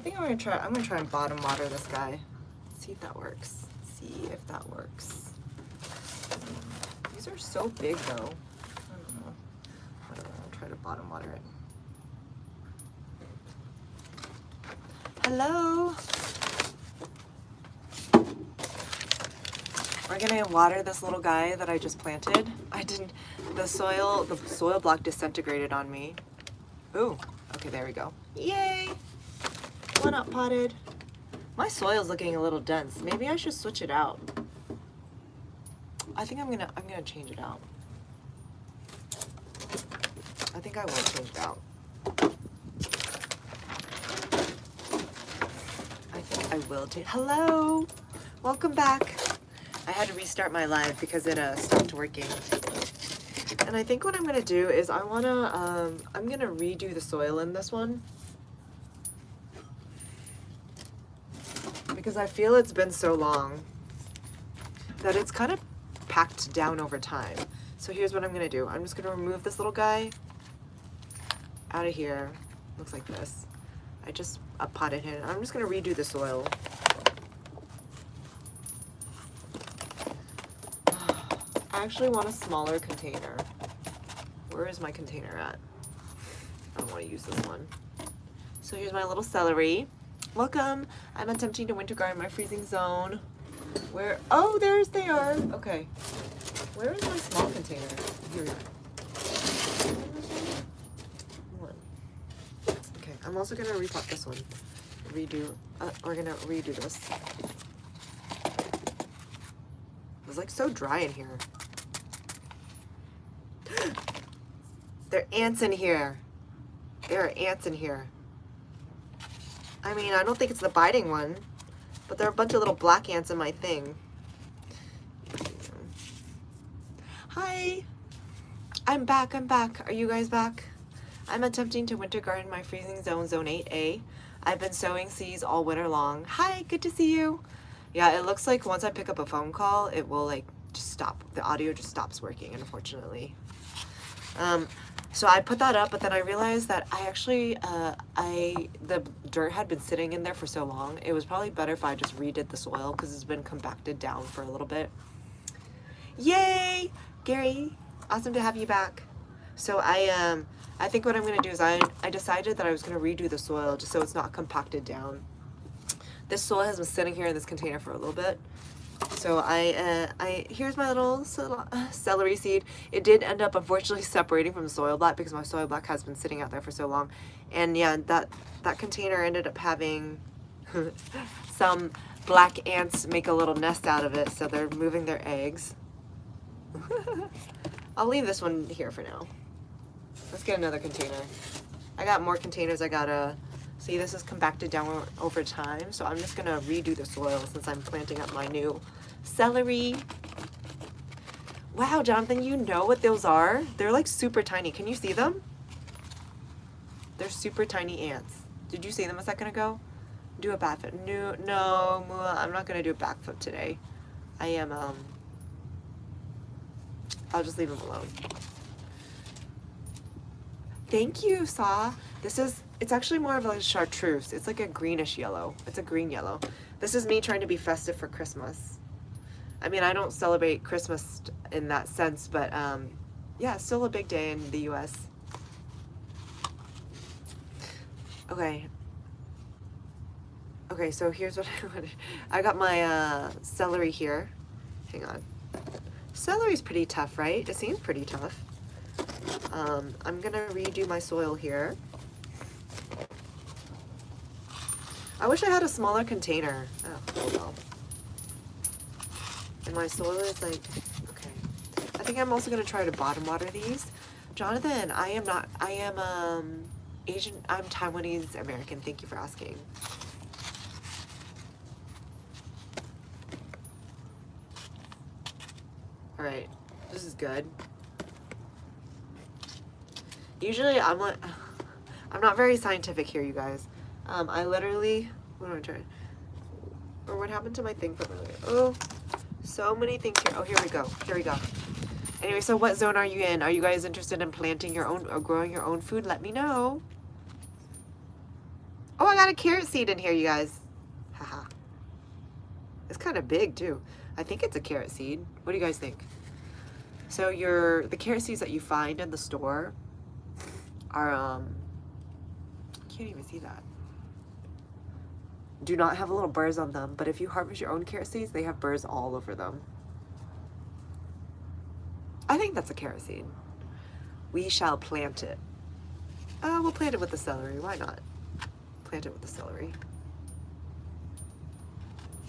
think I'm gonna try and bottom water this guy. See if that works. See if that works. These are so big though. I don't know. I'll try to bottom water it. Hello. We're gonna water this little guy that I just planted. The soil block disintegrated on me. Ooh, okay, there we go. Yay! One up potted. My soil's looking a little dense. Maybe I should switch it out. I think I'm gonna change it out. I think I will change it out. I think I will change. Hello! Welcome back. I had to restart my live because it stopped working. And I think what I'm gonna do is I'm gonna redo the soil in this one. Because I feel it's been so long that it's kind of packed down over time. So here's what I'm gonna do. I'm just gonna remove this little guy out of here. Looks like this. I just potted him. I'm just gonna redo the soil. I actually want a smaller container. Where is my container at? I don't want to use this one. So here's my little celery. Welcome. I'm attempting to winter garden my freezing zone. Where? Oh, they are. Okay. Where is my small container? Here. Okay. I'm also gonna repot this one. We're gonna redo this. It's like so dry in here. There are ants in here. There are ants in here. I mean, I don't think it's the biting one, but there are a bunch of little black ants in my thing. Hi. I'm back. Are you guys back? I'm attempting to winter garden my freezing zone, zone 8A. I've been sowing seeds all winter long. Hi, good to see you. Yeah, it looks like once I pick up a phone call, it will like just stop. The audio just stops working, unfortunately. So I put that up, but then I realized that I actually, the dirt had been sitting in there for so long. It was probably better if I just redid the soil because it's been compacted down for a little bit. Yay, Gary, awesome to have you back. So I think what I'm gonna do is I decided that I was gonna redo the soil just so it's not compacted down. This soil has been sitting here in this container for a little bit. So here's my little celery seed. It did end up unfortunately separating from the soil block because my soil block has been sitting out there for so long. And yeah, that container ended up having some black ants make a little nest out of it. So they're moving their eggs. I'll leave this one here for now. Let's get another container. I got more containers. I gotta see, this is compacted down over time, so I'm just gonna redo the soil since I'm planting up my new celery. Wow, Jonathan, you know what those are? They're like super tiny. Can you see them? They're super tiny ants. Did you see them a second ago? Do a back flip. No, Mua, I'm not gonna do a back flip today. I am, I'll just leave them alone. Thank you, Saw. It's actually more of like a chartreuse. It's like a greenish yellow. It's a green yellow. This is me trying to be festive for Christmas. I mean, I don't celebrate Christmas in that sense, but yeah, it's still a big day in the US. Okay, so here's what I got my celery here. Hang on. Celery's pretty tough, right? It seems pretty tough. I'm gonna redo my soil here. I wish I had a smaller container. Oh well. And my soil is like, okay. I think I'm also gonna try to bottom water these. Jonathan, I am Asian, I'm Taiwanese American. Thank you for asking. All right, this is good. Usually I'm not very scientific here, you guys. I literally, what am I trying? Or what happened to my thing from earlier? Oh, so many things here. Oh, here we go. Anyway, so what zone are you in? Are you guys interested in planting your own or growing your own food? Let me know. Oh, I got a carrot seed in here, you guys. Haha. It's kind of big too. I think it's a carrot seed. What do you guys think? So the carrot seeds that you find in the store are I can't even see that. Do not have little burrs on them, but if you harvest your own carrot seeds, they have burrs all over them. I think that's a carrot seed. We shall plant it. We'll plant it with the celery. Why not? Plant it with the celery.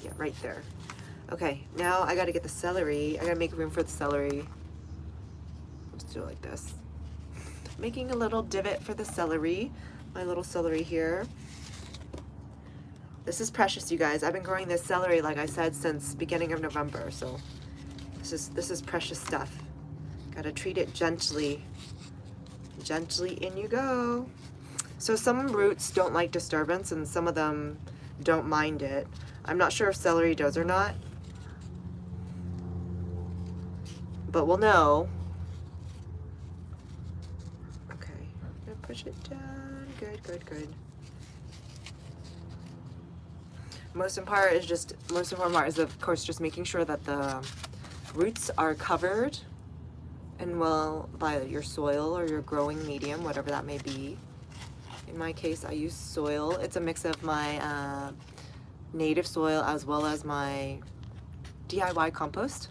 Yeah, right there. Okay, now I gotta get the celery. I gotta make room for the celery. Let's do it like this. Making a little divot for the celery. My little celery here. This is precious, you guys. I've been growing this celery, like I said, since beginning of November. So this is precious stuff. Gotta treat it gently. Gently in you go. So some roots don't like disturbance and some of them don't mind it. I'm not sure if celery does or not, but we'll know. Okay, I'm gonna push it down. Good, good, good. Most important part is of course just making sure that the roots are covered and well by your soil or your growing medium, whatever that may be. In my case, I use soil. It's a mix of my native soil as well as my DIY compost,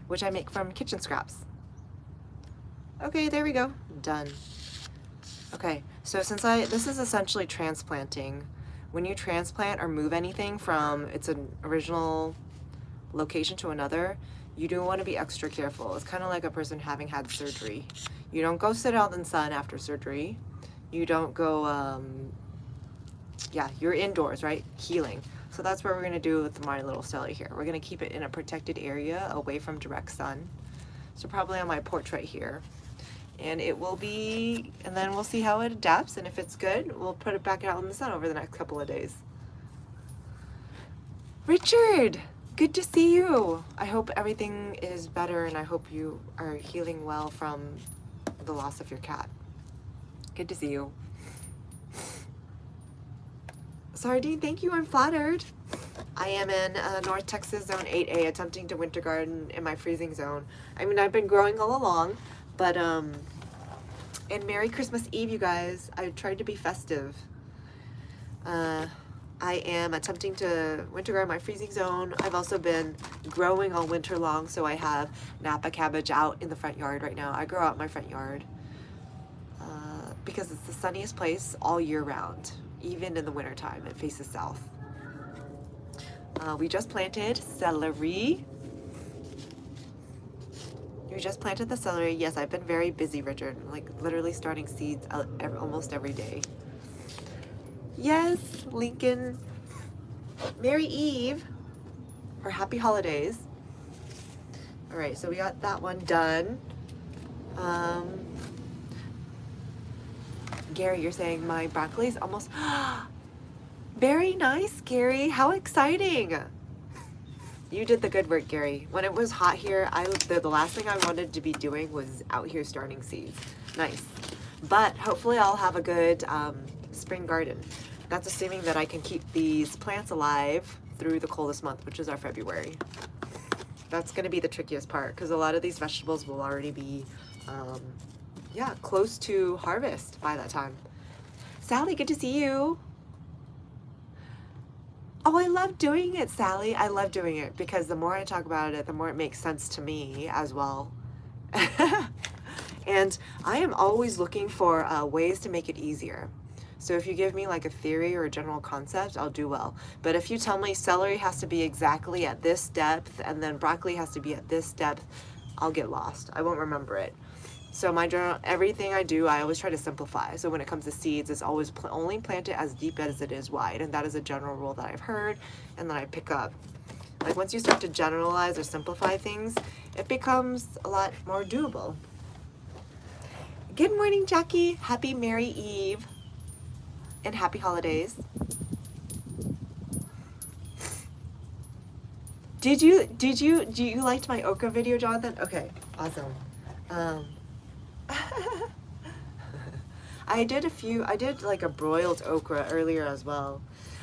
which I make from kitchen scraps. Okay, there we go. Done. Okay, so since this is essentially transplanting. When you transplant or move anything from its original location to another, you do want to be extra careful. It's kind of like a person having had surgery. You don't go sit out in the sun after surgery. You don't go, yeah, you're indoors, right? Healing. So that's what we're going to do with my little celery here. We're going to keep it in a protected area away from direct sun. So probably on my porch right here. And it will be, and then we'll see how it adapts. And if it's good, we'll put it back out in the sun over the next couple of days. Richard, good to see you. I hope everything is better and I hope you are healing well from the loss of your cat. Good to see you. Sardine, thank you, I'm flattered. I am in North Texas Zone 8A attempting to winter garden in my freezing zone. I mean, I've been growing all along, but and Merry Christmas Eve, you guys. I tried to be festive. I am attempting to winter garden my freezing zone. I've also been growing all winter long, so I have Napa cabbage out in the front yard right now. I grow out in my front yard because it's the sunniest place all year round, even in the winter time. It faces south. We just planted celery. You just planted the celery. Yes, I've been very busy, Richard. Like literally starting seeds almost every day. Yes, Lincoln. Merry Eve. Or happy holidays. All right, so we got that one done. Gary, you're saying my broccoli's almost... Very nice, Gary. How exciting. You did the good work, Gary. When it was hot here, the last thing I wanted to be doing was out here starting seeds. Nice. But hopefully I'll have a good spring garden. That's assuming that I can keep these plants alive through the coldest month, which is our February. That's going to be the trickiest part because a lot of these vegetables will already be, yeah, close to harvest by that time. Sally, good to see you. Oh, I love doing it, Sally. I love doing it because the more I talk about it, the more it makes sense to me as well. And I am always looking for ways to make it easier. So if you give me like a theory or a general concept, I'll do well. But if you tell me celery has to be exactly at this depth and then broccoli has to be at this depth, I'll get lost. I won't remember it. So everything I do, I always try to simplify. So when it comes to seeds, it's always only plant it as deep as it is wide. And that is a general rule that I've heard and that I pick up. Like once you start to generalize or simplify things, it becomes a lot more doable. Good morning, Jackie. Happy Merry Eve and happy holidays. Do you liked my okra video, Jonathan? Okay, awesome. I did like a broiled okra earlier as well.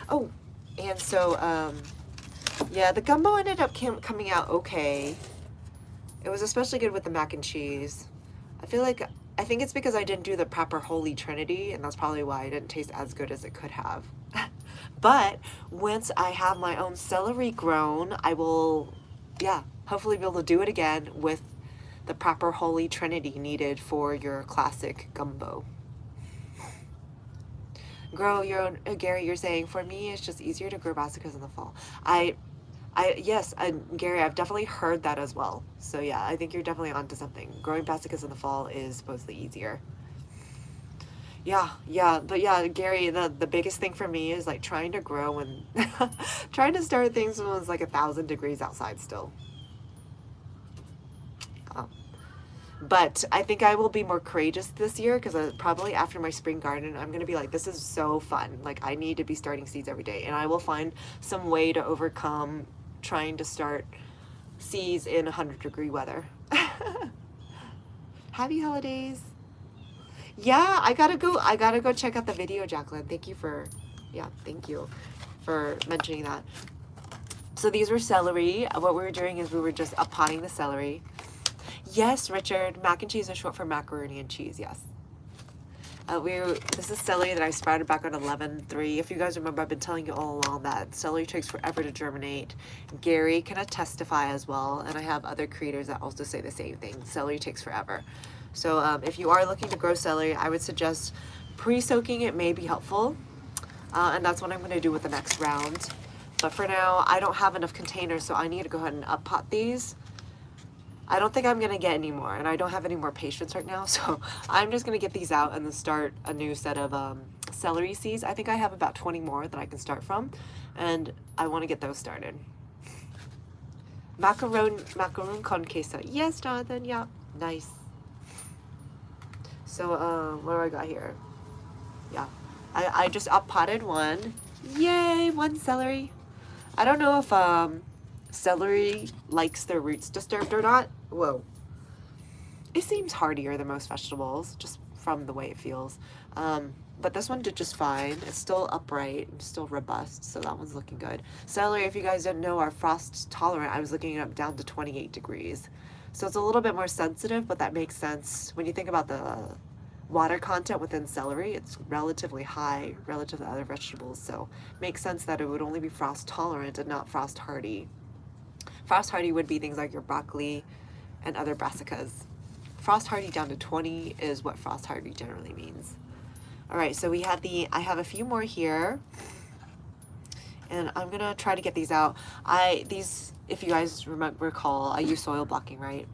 Oh, and so, yeah, the gumbo ended up coming out okay. It was especially good with the mac and cheese. I think it's because I didn't do the proper Holy Trinity, and that's probably why it didn't taste as good as it could have. But once I have my own celery grown, I will, yeah, hopefully be able to do it again with the proper Holy Trinity needed for your classic gumbo. Grow your own, Gary, you're saying, for me, it's just easier to grow brassicas in the fall. Yes, Gary, I've definitely heard that as well. So yeah, I think you're definitely onto something. Growing brassicas in the fall is supposedly easier. Yeah, but yeah, Gary, the biggest thing for me is like trying to grow and trying to start things when it's like 1,000 degrees outside still. But I think I will be more courageous this year because probably after my spring garden, I'm going to be like, this is so fun. Like, I need to be starting seeds every day. And I will find some way to overcome trying to start seeds in 100-degree weather. Happy holidays. Yeah, I gotta go check out the video, Jacqueline. Thank you for mentioning that. So these were celery. What we were doing is we were just uppotting the celery. Yes, Richard, mac and cheese is short for macaroni and cheese, yes. This is celery that I sprouted back on 11.3. If you guys remember, I've been telling you all along that celery takes forever to germinate. Gary can testify as well, and I have other creators that also say the same thing. Celery takes forever. So if you are looking to grow celery, I would suggest pre-soaking it may be helpful, and that's what I'm going to do with the next round. But for now, I don't have enough containers, so I need to go ahead and uppot these. I don't think I'm going to get any more, and I don't have any more patience right now, so I'm just going to get these out and then start a new set of celery seeds. I think I have about 20 more that I can start from, and I want to get those started. Macaroon con queso. Yes, Jonathan, yeah, nice. So, what do I got here? Yeah, I just uppotted one. Yay, one celery. I don't know if celery likes their roots disturbed or not. Whoa. It seems hardier than most vegetables, just from the way it feels. But this one did just fine. It's still upright and still robust, so that one's looking good. Celery, if you guys didn't know, are frost tolerant. I was looking it up down to 28 degrees. So it's a little bit more sensitive, but that makes sense. When you think about the water content within celery, it's relatively high relative to other vegetables, so it makes sense that it would only be frost tolerant and not frost hardy. Frost hardy would be things like your broccoli and other brassicas. Frost hardy down to 20 is what frost hardy generally means. All right, so I have a few more here, and I'm gonna try to get these out. If you guys recall, I use soil blocking, right?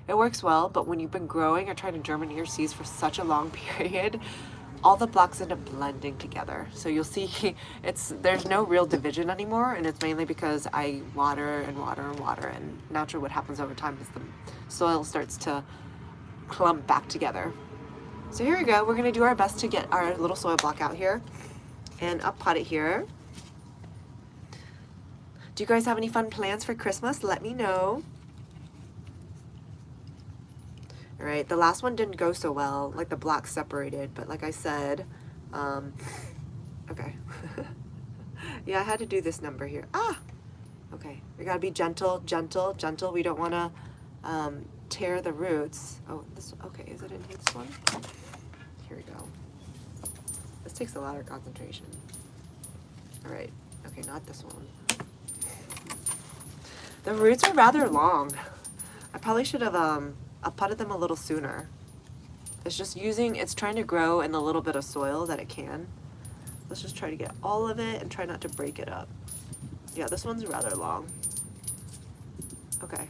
It works well, but when you've been growing or trying to germinate your seeds for such a long period, all the blocks end up blending together. So you'll see there's no real division anymore, and it's mainly because I water and water and water, and naturally what happens over time is the soil starts to clump back together. So here we go. We're gonna do our best to get our little soil block out here and uppot it here. Do you guys have any fun plans for Christmas? Let me know. All right, the last one didn't go so well, like the blocks separated, but like I said, okay. Yeah, I had to do this number here. Okay, we gotta be gentle, gentle, gentle. We don't wanna tear the roots. Oh, okay, is it in this one? Here we go. This takes a lot of concentration. All right, okay, not this one. The roots are rather long. I probably should have uppotted them a little sooner. It's trying to grow in the little bit of soil that it can. Let's just try to get all of it and try not to break it up. Yeah, this one's rather long. Okay.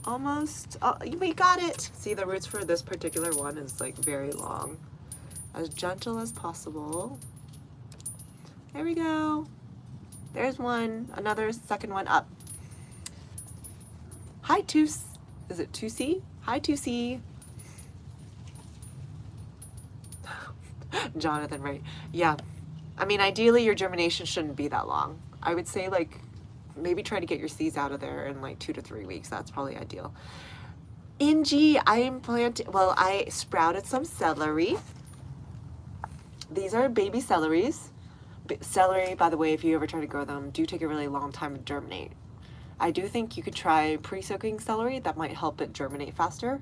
Almost, we got it. See, the roots for this particular one is like very long. As gentle as possible. There we go. There's one, another second one up. Hi, is it 2C? Hi, 2C. Jonathan, right? Yeah. I mean, ideally, your germination shouldn't be that long. I would say, like, maybe try to get your seeds out of there in like 2 to 3 weeks. That's probably ideal. Ingy, I am planting, well, I sprouted some celery. These are baby celeries. Celery, by the way, if you ever try to grow them, do take a really long time to germinate. I do think you could try pre-soaking celery. That might help it germinate faster.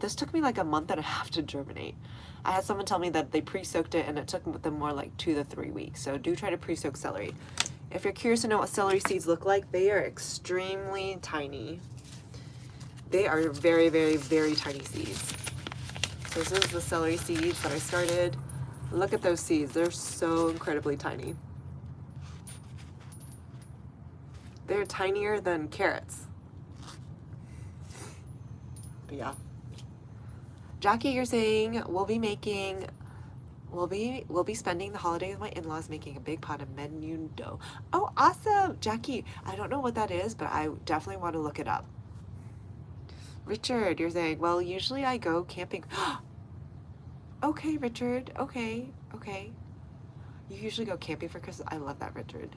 This took me like a month and a half to germinate. I had someone tell me that they pre-soaked it and it took them more like 2 to 3 weeks. So do try to pre-soak celery. If you're curious to know what celery seeds look like, they are extremely tiny. They are very, very, very tiny seeds. So this is the celery seeds that I started. Look at those seeds. They're so incredibly tiny. They're tinier than carrots. But yeah. Jackie, you're saying we'll be spending the holiday with my in-laws making a big pot of menudo. Oh, awesome. Jackie, I don't know what that is, but I definitely want to look it up. Richard, you're saying, well, usually I go camping. Okay, Richard. Okay. You usually go camping for Christmas. I love that, Richard.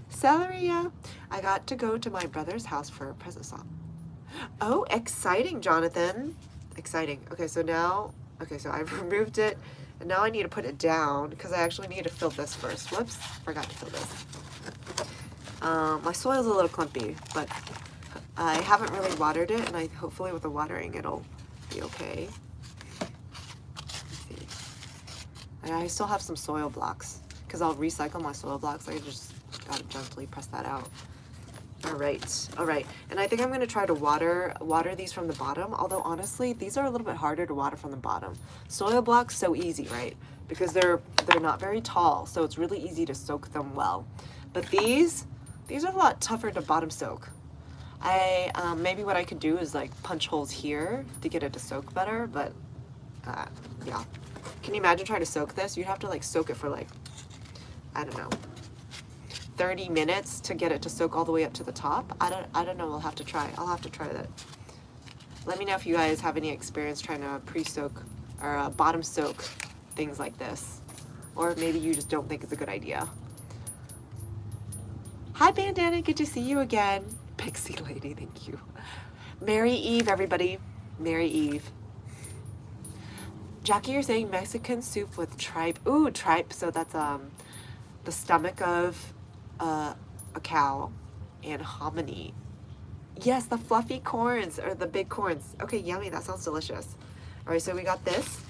Celery, yeah. I got to go to my brother's house for a present swap. Oh, exciting, Jonathan. Exciting. Okay, so I've removed it, and now I need to put it down because I actually need to fill this first. Whoops, forgot to fill this. My soil's a little clumpy, but I haven't really watered it, and hopefully with the watering it'll be okay. Let's see. And I still have some soil blocks because I'll recycle my soil blocks. I just gotta gently press that out. All right. And I think I'm gonna try to water these from the bottom, although honestly, these are a little bit harder to water from the bottom. Soil blocks, so easy, right? Because they're not very tall, so it's really easy to soak them well. But these are a lot tougher to bottom soak. Maybe what I could do is like punch holes here to get it to soak better, but yeah. Can you imagine trying to soak this? You'd have to like soak it for like, I don't know, 30 minutes to get it to soak all the way up to the top. I don't know, I'll have to try that. Let me know if you guys have any experience trying to pre-soak or bottom soak things like this. Or maybe you just don't think it's a good idea. Hi Bandana, good to see you again. Pixie Lady, thank you. Merry Eve, everybody. Merry Eve. Jackie, you're saying Mexican soup with tripe. Ooh, tripe, so that's the stomach of a cow, and hominy. Yes, the fluffy corns, or the big corns. Okay, yummy, that sounds delicious. All right, so we got this.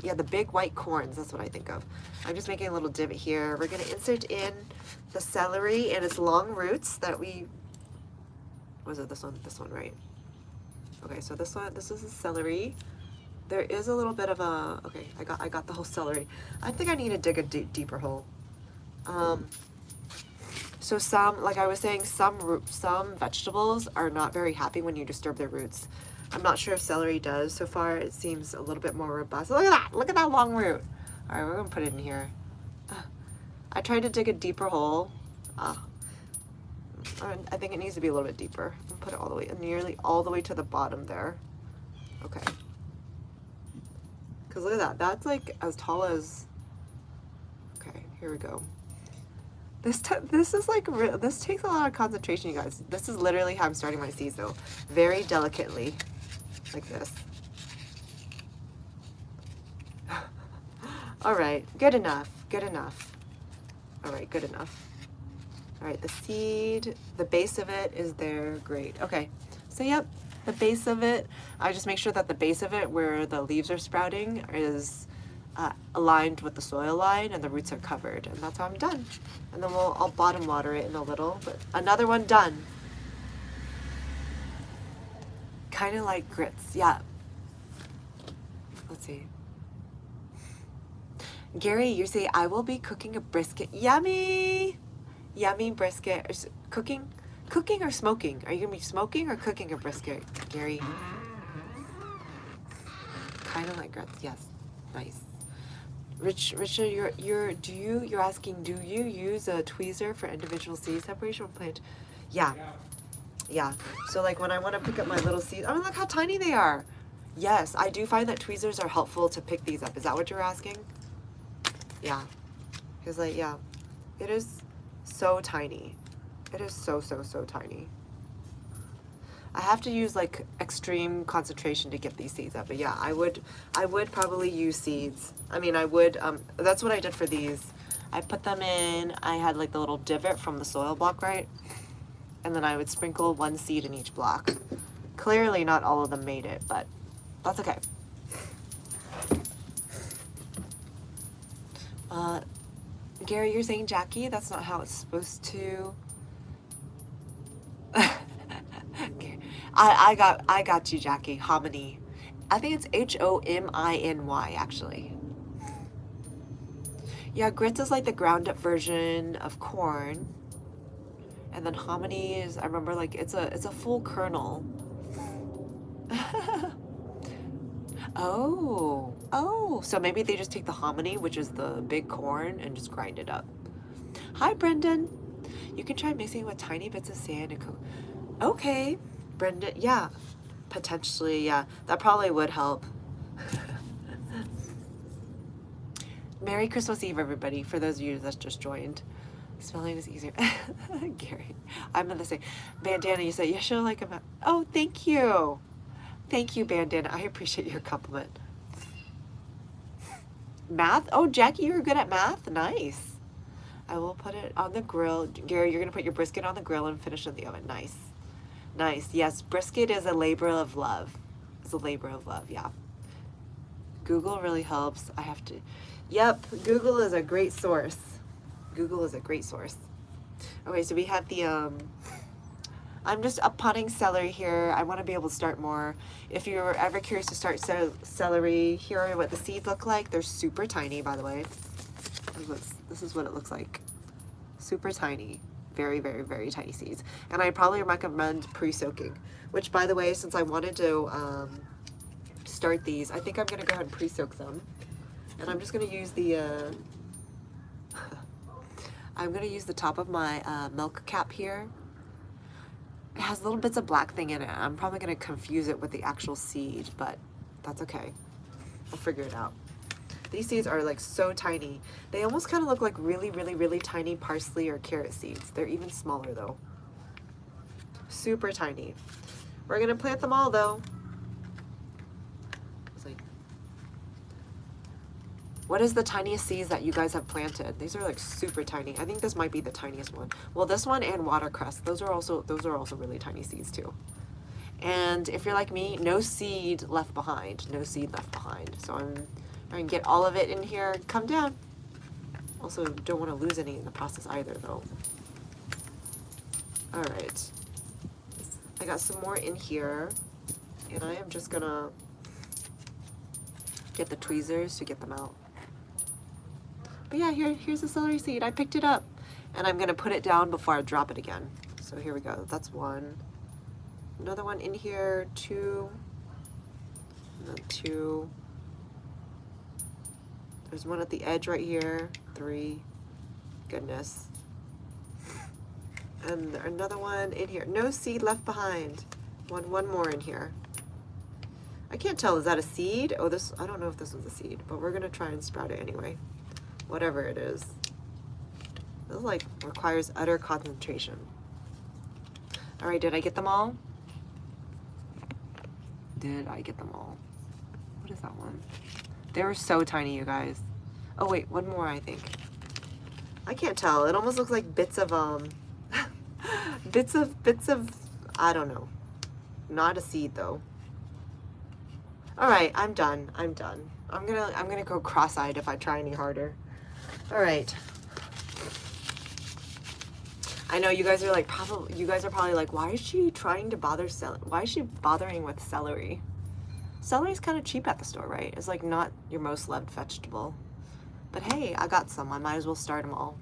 Yeah, the big white corns, that's what I think of. I'm just making a little divot here. We're gonna insert in the celery and its long roots that was it this one, right? Okay, so this is the celery. There is a little bit of a, okay, I got the whole celery. I think I need to dig a deeper hole. So some, like I was saying, some vegetables are not very happy when you disturb their roots. I'm not sure if celery does. So far, it seems a little bit more robust. Look at that long root. All right, we're gonna put it in here. I tried to dig a deeper hole. I think it needs to be a little bit deeper. I'll put it all the way, nearly all the way to the bottom there. Okay. Because look at that. That's like as tall as, okay, here we go. This is like, this takes a lot of concentration, you guys. This is literally how I'm starting my seeds though. Very delicately, like this. All right, good enough. All right, good enough. All right, the seed, the base of it is there, great. Okay, so yep, the base of it, I just make sure that the base of it where the leaves are sprouting is aligned with the soil line and the roots are covered, and that's how I'm done. And then I'll bottom water it in a little, but another one done. Kind of like grits, yeah. Let's see. Gary, you say, I will be cooking a brisket. Yummy! Yummy brisket. Cooking or smoking? Are you gonna be smoking or cooking a brisket, Gary? Kind of like grits, yes. Nice. Richard, you're asking, do you use a tweezer for individual seed separation or plant? Yeah. So like when I want to pick up my little seeds, I mean, look how tiny they are. Yes, I do find that tweezers are helpful to pick these up. Is that what you're asking? Yeah. Because like, yeah, it is so tiny. It is so tiny. I have to use like extreme concentration to get these seeds up. But yeah, I would probably use seeds. I mean, I would, that's what I did for these. I put them in, I had like the little divot from the soil block, right? And then I would sprinkle one seed in each block. Clearly not all of them made it, but that's okay. Gary, you're saying Jackie? That's not how it's supposed to. I got you, Jackie. Hominy. I think it's Hominy, actually. Yeah, grits is like the ground up version of corn. And then hominy is, I remember, like it's a full kernel. Oh, so maybe they just take the hominy, which is the big corn, and just grind it up. Hi, Brendan. You can try mixing with tiny bits of sand and cook. Okay, Brendan. Yeah, potentially. Yeah, that probably would help. Merry Christmas Eve, everybody. For those of you that just joined, spelling is easier. Gary, I'm gonna say, Bandana. You said you should like him. Oh, thank you. Thank you, Bandana. I appreciate your compliment. Math? Oh, Jackie, you're good at math? Nice. I will put it on the grill. Gary, you're going to put your brisket on the grill and finish in the oven. Nice. Nice. Yes, brisket is a labor of love. It's a labor of love, yeah. Google really helps. I have to... Yep, Google is a great source. Google is a great source. Okay, so we have the... I'm just uppotting celery here. I want to be able to start more. If you're ever curious to start celery, here are what the seeds look like. They're super tiny, by the way. This is what it looks like. Super tiny. Very, very, very tiny seeds. And I probably recommend pre-soaking. Which, by the way, since I wanted to start these, I think I'm going to go ahead and pre-soak them. And I'm just going to use the... I'm going to use the top of my milk cap here. It has little bits of black thing in it. I'm probably going to confuse it with the actual seed, but that's okay. I'll figure it out. These seeds are like so tiny. They almost kind of look like really, really, really tiny parsley or carrot seeds. They're even smaller though. Super tiny. We're going to plant them all though. It's like, what is the tiniest seeds that you guys have planted? These are like super tiny. I think this might be the tiniest one. Well, this one and watercress, those are also really tiny seeds too. And if you're like me, no seed left behind. No seed left behind. So I'm trying to get all of it in here. Come down. Also, don't want to lose any in the process either though. All right. I got some more in here, and I am just gonna get the tweezers to get them out. But yeah, here's the celery seed. I picked it up, and I'm gonna put it down before I drop it again. So here we go. That's one. Another one in here, two, and then two. There's one at the edge right here, three. Goodness. And another one in here. No seed left behind. One more in here. I can't tell, is that a seed? Oh, this, I don't know if this was a seed, but we're gonna try and sprout it anyway. Whatever it is. This like requires utter concentration. All right, did I get them all? Did I get them all? What is that one? They were so tiny, you guys. Oh wait, one more I think. I can't tell. It almost looks like bits of bits of I don't know. Not a seed though. All right, I'm done. I'm done. I'm gonna go cross-eyed if I try any harder. All right. I know you guys are like probably like, why is she trying to why is she bothering with celery? Celery's kind of cheap at the store, right? It's like not your most loved vegetable. But hey, I got some. I might as well start them all.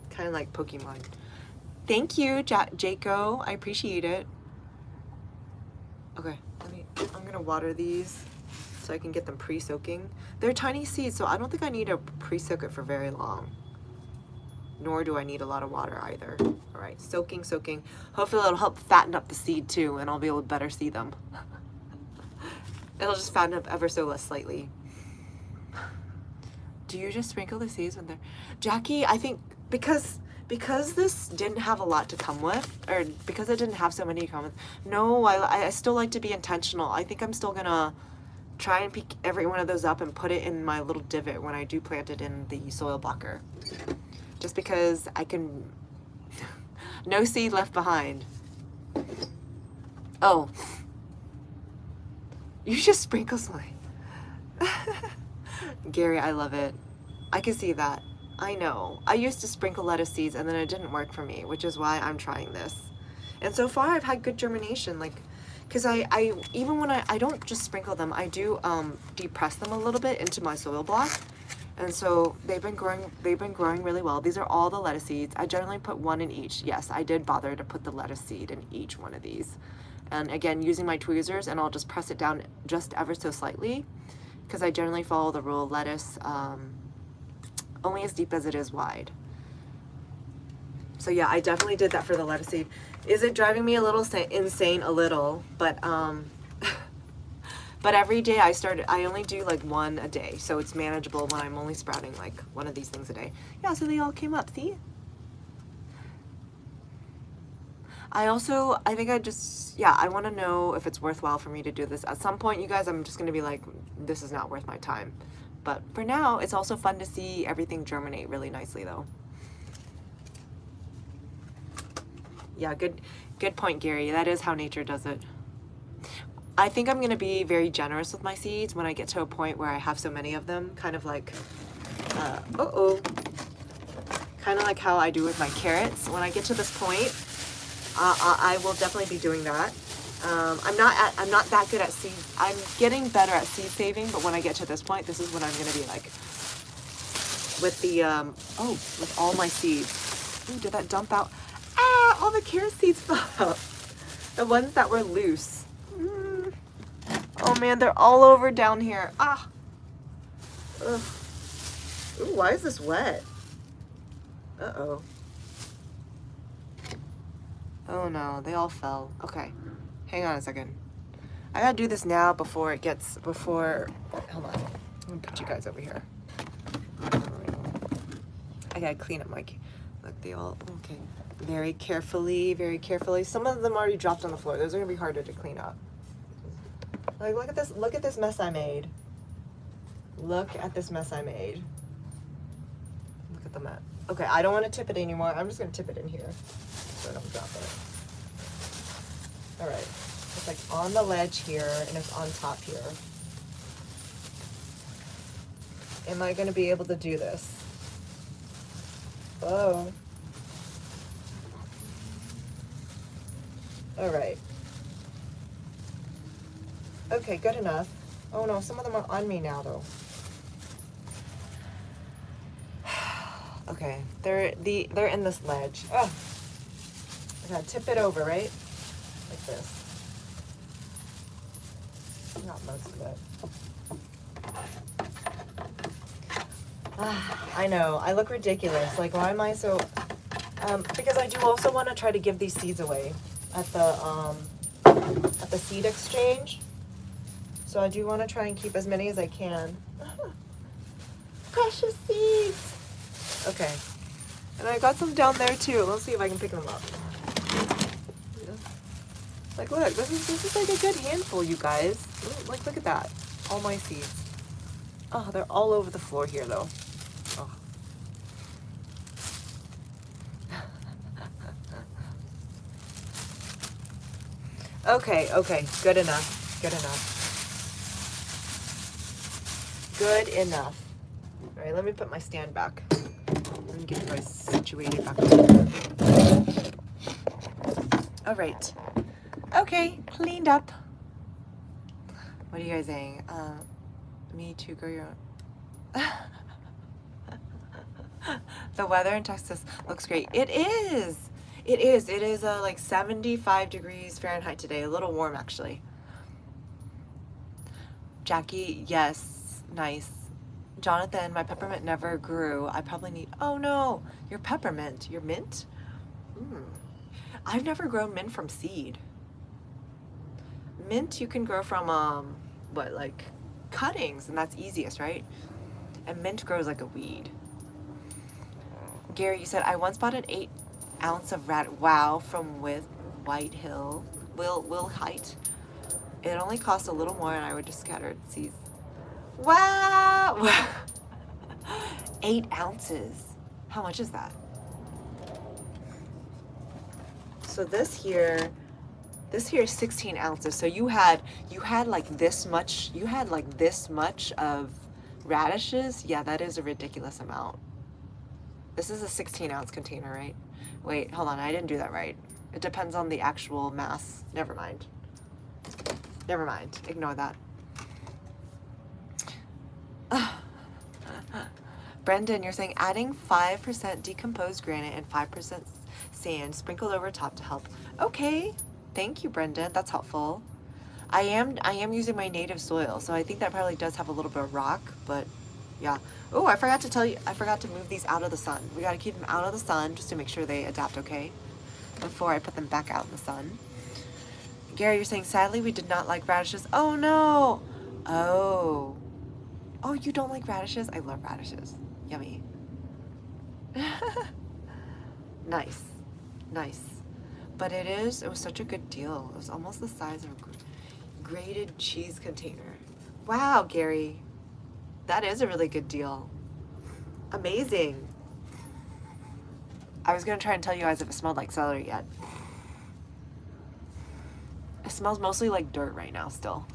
Kind of like Pokemon. Thank you, Jaco. I appreciate it. Okay, I'm gonna water these so I can get them pre-soaking. They're tiny seeds, so I don't think I need to pre-soak it for very long. Nor do I need a lot of water either. All right, soaking. Hopefully it'll help fatten up the seed too, and I'll be able to better see them. It'll just fatten up ever so slightly. Do you just sprinkle the seeds when they're... Jackie, I think because because this didn't have a lot to come with, or because it didn't have so many to come with, no, I still like to be intentional. I think I'm still gonna try and pick every one of those up and put it in my little divot when I do plant it in the soil blocker. Just because I can, no seed left behind. Oh, you just sprinkle something. Gary, I love it. I can see that. I know. I used to sprinkle lettuce seeds and then it didn't work for me, which is why I'm trying this. And so far I've had good germination, like, because I even when I don't just sprinkle them, I do depress them a little bit into my soil block. And so they've been growing really well. These are all the lettuce seeds. I generally put one in each. Yes, I did bother to put the lettuce seed in each one of these. And again, using my tweezers, and I'll just press it down just ever so slightly, because I generally follow the rule, lettuce only as deep as it is wide. So yeah, I definitely did that for the lettuce seed. Is it driving me a little insane? A little, but but every day I only do like one a day, so it's manageable when I'm only sprouting like one of these things a day. Yeah, so they all came up, see? I think I want to know if it's worthwhile for me to do this. At some point, you guys, I'm just going to be like, this is not worth my time. But for now, it's also fun to see everything germinate really nicely though. Yeah, good point, Gary. That is how nature does it. I think I'm going to be very generous with my seeds when I get to a point where I have so many of them, kind of like, kind of like how I do with my carrots. When I get to this point, I will definitely be doing that. I'm not that good at seed. I'm getting better at seed saving, but when I get to this point, this is when I'm going to be like, with the, with all my seeds. Ooh, did that dump out? Ah, all the carrot seeds fell out. The ones that were loose. Oh man, they're all over down here. Ah. Ugh. Ooh, why is this wet? Uh-oh. Oh no, they all fell. Okay, hang on a second. I gotta do this now before it gets, hold on. I'm gonna put you guys over here. I gotta clean up my, look, they all, okay. Very carefully, very carefully. Some of them already dropped on the floor. Those are gonna be harder to clean up. Like, look at this mess I made. Look at this mess I made. Look at the mess. Okay, I don't want to tip it anymore. I'm just gonna tip it in here so I don't drop it. All right, it's like on the ledge here and it's on top here. Am I gonna be able to do this? Oh. All right. Okay, good enough. Oh no, some of them are on me now though. Okay, they're in this ledge. Oh, I gotta tip it over, right? Like this. Not most of it. I know, I look ridiculous. Like, why am I so? Because I do also want to try to give these seeds away at the seed exchange. So I do want to try and keep as many as I can. Precious seeds. Okay. And I got some down there too. Let's see if I can pick them up. Like, look, this is like a good handful, you guys. Like, look at that. All my seeds. Oh, they're all over the floor here though. Oh. Okay, good enough. Good enough. Good enough. All right, let me put my stand back. Let me get you guys situated back. All right. Okay, cleaned up. What are you guys saying? Me too, grow your own. The weather in Texas looks great. It is. It is like 75 degrees Fahrenheit today. A little warm actually. Jackie, yes. Nice. Jonathan, my peppermint never grew. I probably need, oh no, your peppermint, your mint? I've never grown mint from seed. Mint you can grow from, like cuttings, and that's easiest, right? And mint grows like a weed. Gary, you said, I once bought an 8-ounce of wow from with White Hill. Will Height. It only cost a little more and I would just scatter seeds. Wow! 8 ounces. How much is that? So this here is 16 ounces. So you had like this much, of radishes. Yeah, that is a ridiculous amount. This is a 16-ounce container, right? Wait, hold on, I didn't do that right. It depends on the actual mass. Never mind. Never mind, ignore that. Brendan, you're saying adding 5% decomposed granite and 5% sand sprinkled over top to help. Okay, thank you, Brendan. That's helpful. I am using my native soil, so I think that probably does have a little bit of rock, but yeah. Oh, I forgot to tell you, I forgot to move these out of the sun. We got to keep them out of the sun just to make sure they adapt okay before I put them back out in the sun. Gary, you're saying, sadly, we did not like radishes. Oh, no. Oh. Oh, you don't like radishes? I love radishes. Yummy. Nice. Nice. But it was such a good deal. It was almost the size of a grated cheese container. Wow, Gary. That is a really good deal. Amazing. I was going to try and tell you guys if it smelled like celery yet. It smells mostly like dirt right now still.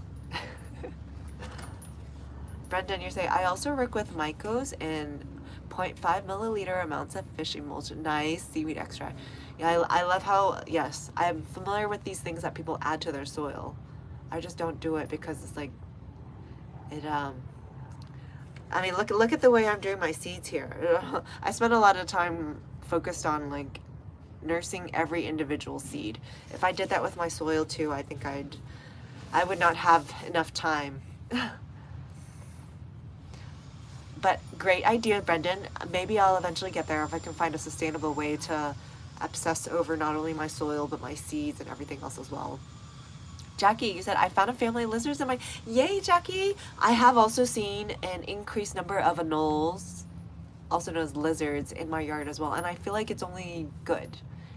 Brendan, you're saying, I also work with mycos and 0.5 milliliter amounts of fish emulsion. Nice seaweed extract. Yeah, I love how, yes, I'm familiar with these things that people add to their soil. I just don't do it because it's like, I mean, look at the way I'm doing my seeds here. I spend a lot of time focused on like nursing every individual seed. If I did that with my soil too, I think I would not have enough time. But great idea, Brendan. Maybe I'll eventually get there if I can find a sustainable way to obsess over not only my soil, but my seeds and everything else as well. Jackie, you said, I found a family of lizards in my... Yay, Jackie! I have also seen an increased number of anoles, also known as lizards, in my yard as well. And I feel like it's only good.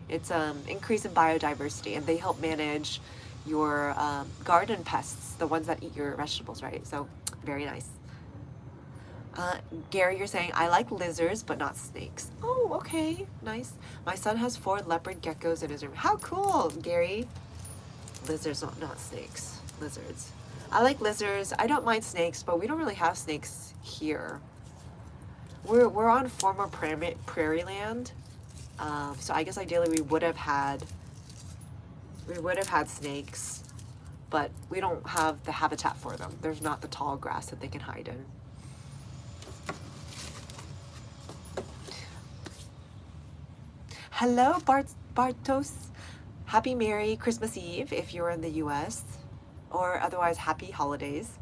It's increase in biodiversity, and they help manage your garden pests, the ones that eat your vegetables, right? So, very nice. Gary, you're saying, I like lizards, but not snakes. Oh, okay. Nice. My son has 4 leopard geckos in his room. How cool, Gary. Lizards, not snakes. Lizards. I like lizards. I don't mind snakes, but we don't really have snakes here. We're on former prairie land. So I guess ideally we would have had snakes, but we don't have the habitat for them. There's not the tall grass that they can hide in. Hello, Bartos. Happy Merry Christmas Eve if you're in the US, or otherwise happy holidays.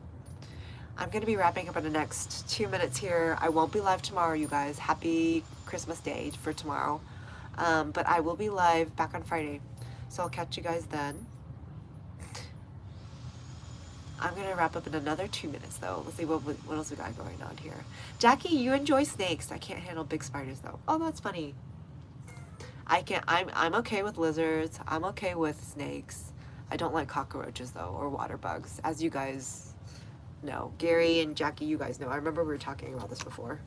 I'm going to be wrapping up in the next 2 minutes here. I won't be live tomorrow, you guys. Happy Christmas Day for tomorrow. But I will be live back on Friday, so I'll catch you guys then. I'm going to wrap up in another 2 minutes, though. Let's see what else we got going on here. Jackie, you enjoy snakes. I can't handle big spiders, though. Oh, that's funny. I'm okay with lizards. I'm okay with snakes. I don't like cockroaches though, or water bugs, as you guys know. Gary and Jackie, you guys know. I remember we were talking about this before.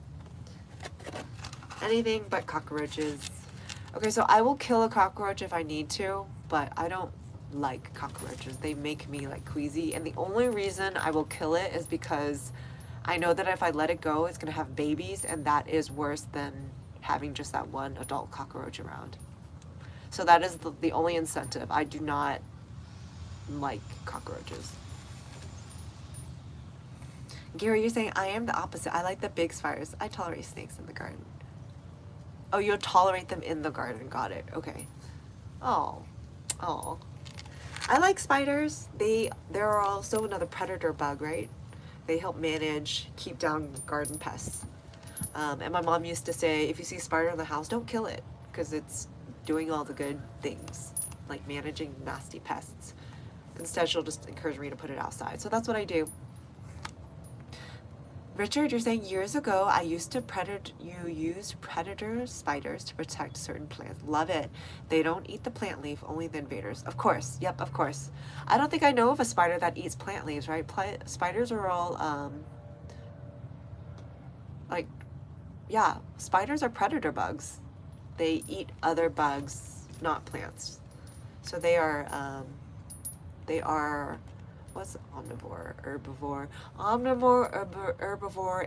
Anything but cockroaches. Okay, so I will kill a cockroach if I need to, but I don't like cockroaches. They make me like queasy, and the only reason I will kill it is because I know that if I let it go, it's gonna have babies, and that is worse than having just that one adult cockroach around. So that is the only incentive. I do not like cockroaches. Gary, you're saying I am the opposite. I like the big spiders. I tolerate snakes in the garden. Oh, you'll tolerate them in the garden. Got it. Okay. Oh. I like spiders. They're also another predator bug, right? They help keep down garden pests. And my mom used to say, if you see a spider in the house, don't kill it, because it's doing all the good things, like managing nasty pests. Instead, she'll just encourage me to put it outside. So that's what I do. Richard, you're saying years ago I used to you used predator spiders to protect certain plants. Love it. They don't eat the plant leaf, only the invaders. Of course. Yep, of course. I don't think I know of a spider that eats plant leaves, right? Spiders are all like, yeah, spiders are predator bugs. They eat other bugs, not plants. So they are, what's omnivore, herbivore,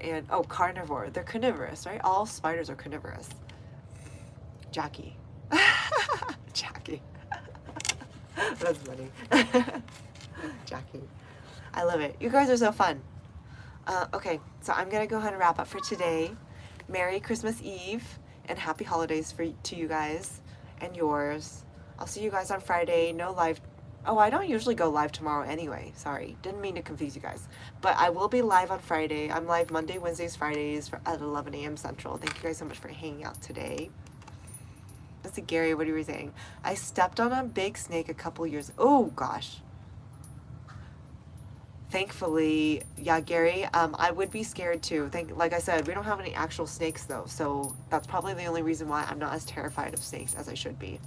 and oh, carnivore. They're carnivorous, right? All spiders are carnivorous. Jackie. Jackie. That's funny. Jackie. I love it. You guys are so fun. Okay, so I'm gonna go ahead and wrap up for today. Merry Christmas Eve and happy holidays to you guys and yours. I'll see you guys on Friday. No live. Oh, I don't usually go live tomorrow anyway. Sorry, didn't mean to confuse you guys. But I will be live on Friday. I'm live Monday, Wednesdays, Fridays at 11 a.m. Central. Thank you guys so much for hanging out today. Let's see, Gary, what are you saying? I stepped on a big snake a couple years. Oh gosh. Thankfully, yeah, Gary, I would be scared too. Like I said, we don't have any actual snakes though, so that's probably the only reason why I'm not as terrified of snakes as I should be.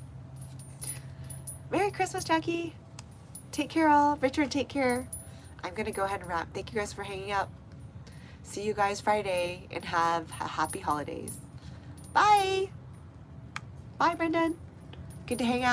Merry Christmas, Jackie. Take care, all. Richard, take care. I'm gonna go ahead and wrap. Thank you guys for hanging out. See you guys Friday and have happy holidays. Bye. Bye, Brendan. Good to hang out.